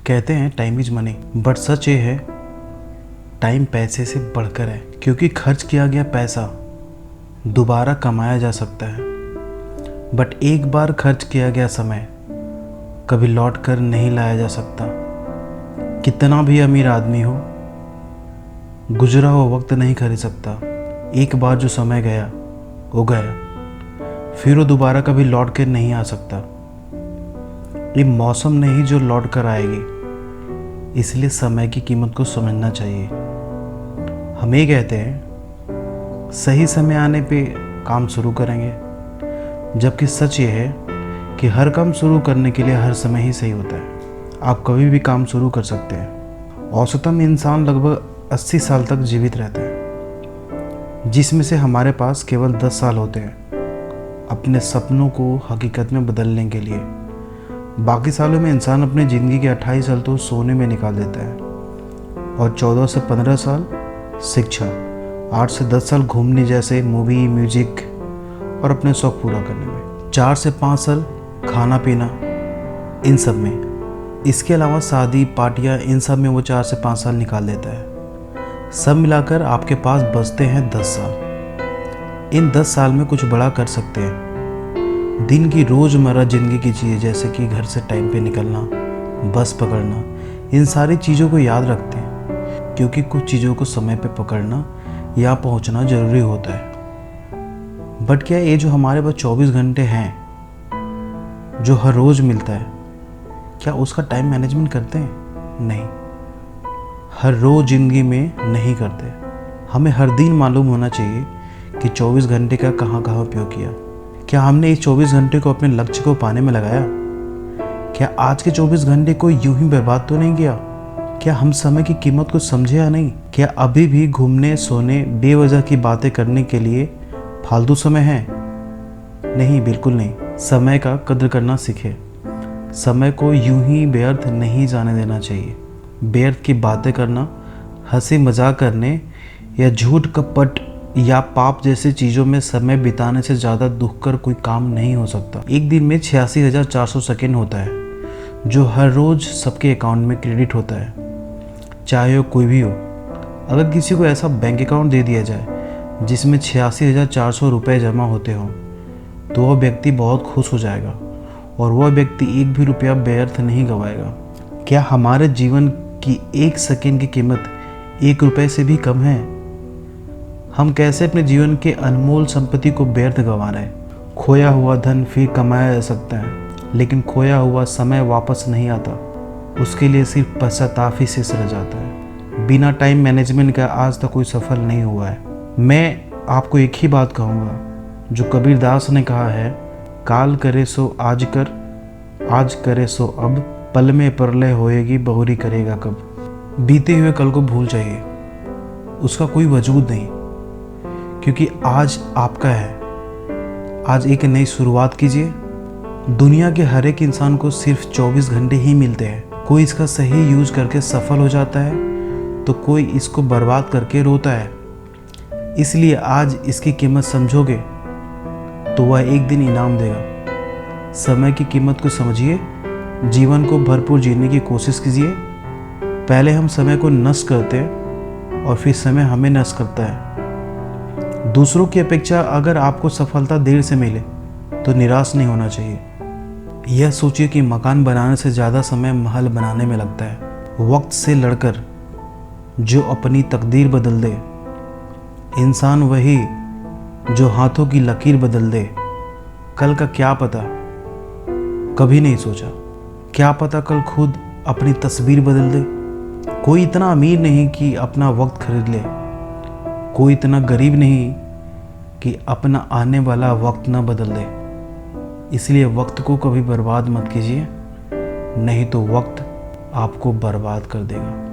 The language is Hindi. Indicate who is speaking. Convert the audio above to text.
Speaker 1: कहते हैं टाइम इज मनी, बट सच ये है टाइम पैसे से बढ़कर है, क्योंकि खर्च किया गया पैसा दोबारा कमाया जा सकता है, बट एक बार खर्च किया गया समय कभी लौट कर नहीं लाया जा सकता। कितना भी अमीर आदमी हो, गुजरा हुआ वक्त नहीं खरीद सकता। एक बार जो समय गया वो गया, फिर वो दोबारा कभी लौट कर नहीं आ सकता। ये मौसम नहीं जो लौट कर आएगी, इसलिए समय की कीमत को समझना चाहिए। हम ये कहते हैं सही समय आने पे काम शुरू करेंगे, जबकि सच ये है कि हर काम शुरू करने के लिए हर समय ही सही होता है। आप कभी भी काम शुरू कर सकते हैं। औसतन इंसान लगभग 80 साल तक जीवित रहता है, जिसमें से हमारे पास केवल 10 साल होते हैं अपने सपनों को हकीकत में बदलने के लिए। बाकी सालों में इंसान अपनी ज़िंदगी के 28 साल तो सोने में निकाल देता है, और 14 से 15 साल शिक्षा, 8 से 10 साल घूमने जैसे मूवी, म्यूजिक और अपने शौक पूरा करने में, 4 से 5 साल खाना पीना इन सब में। इसके अलावा शादी, पार्टियाँ, इन सब में वो 4 से 5 साल निकाल देता है। सब मिलाकर आपके पास बचते हैं 10 साल। इन 10 साल में कुछ बड़ा कर सकते हैं। दिन की रोज़मर्रा ज़िंदगी की चीज़ें जैसे कि घर से टाइम पे निकलना, बस पकड़ना, इन सारी चीज़ों को याद रखते हैं, क्योंकि कुछ चीज़ों को समय पे पकड़ना या पहुंचना ज़रूरी होता है। बट क्या ये जो हमारे पास 24 घंटे हैं जो हर रोज़ मिलता है, क्या उसका टाइम मैनेजमेंट करते हैं? नहीं, हर रोज़ ज़िंदगी में नहीं करते। हमें हर दिन मालूम होना चाहिए कि 24 घंटे का कहाँ कहाँ उपयोग किया। क्या हमने इस 24 घंटे को अपने लक्ष्य को पाने में लगाया? क्या आज के 24 घंटे को यूं ही बर्बाद तो नहीं किया? क्या हम समय की कीमत को समझे या नहीं? क्या अभी भी घूमने, सोने, बेवजह की बातें करने के लिए फालतू समय है? नहीं, बिल्कुल नहीं। समय का कद्र करना सीखे। समय को यूं ही व्यर्थ नहीं जाने देना चाहिए। व्यर्थ की बातें करना, हंसी मजाक करने या झूठ कपट या पाप जैसी चीज़ों में समय बिताने से ज़्यादा दुख कर कोई काम नहीं हो सकता। एक दिन में 86,400 सेकेंड होता है, जो हर रोज़ सबके अकाउंट में क्रेडिट होता है, चाहे वो कोई भी हो। अगर किसी को ऐसा बैंक अकाउंट दे दिया जाए जिसमें 86,400 रुपये जमा होते हों, तो वह व्यक्ति बहुत खुश हो जाएगा और वह व्यक्ति एक भी रुपया व्यर्थ नहीं गंवाएगा। क्या हमारे जीवन की एक सेकेंड की कीमत 1 रुपये से भी कम है? हम कैसे अपने जीवन के अनमोल संपत्ति को व्यर्थ गंवा रहे हैं? खोया हुआ धन फिर कमाया जा सकता है, लेकिन खोया हुआ समय वापस नहीं आता। उसके लिए सिर्फ पश्चाताप ही शेष रह जाता है। बिना टाइम मैनेजमेंट का आज तक कोई सफल नहीं हुआ है। मैं आपको एक ही बात कहूँगा जो कबीरदास ने कहा है, काल करे सो आज कर, आज करे सो अब, पल में परलय होएगी बहुरी करेगा कब। बीते हुए कल को भूल जाइए, उसका कोई वजूद नहीं, क्योंकि आज आपका है। आज एक नई शुरुआत कीजिए। दुनिया के हर एक इंसान को सिर्फ 24 घंटे ही मिलते हैं। कोई इसका सही यूज करके सफल हो जाता है, तो कोई इसको बर्बाद करके रोता है। इसलिए आज इसकी कीमत समझोगे तो वह एक दिन इनाम देगा। समय की कीमत को समझिए, जीवन को भरपूर जीने की कोशिश कीजिए। पहले हम समय को नष्ट करते हैं और फिर समय हमें नष्ट करता है। दूसरों की अपेक्षा अगर आपको सफलता देर से मिले तो निराश नहीं होना चाहिए। यह सोचिए कि मकान बनाने से ज़्यादा समय महल बनाने में लगता है। वक्त से लड़कर जो अपनी तकदीर बदल दे, इंसान वही जो हाथों की लकीर बदल दे। कल का क्या पता, कभी नहीं सोचा। क्या पता कल खुद अपनी तस्वीर बदल दे। कोई इतना अमीर नहीं कि अपना वक्त खरीद ले, कोई इतना गरीब नहीं कि अपना आने वाला वक्त न बदल दे। इसलिए वक्त को कभी बर्बाद मत कीजिए, नहीं तो वक्त आपको बर्बाद कर देगा।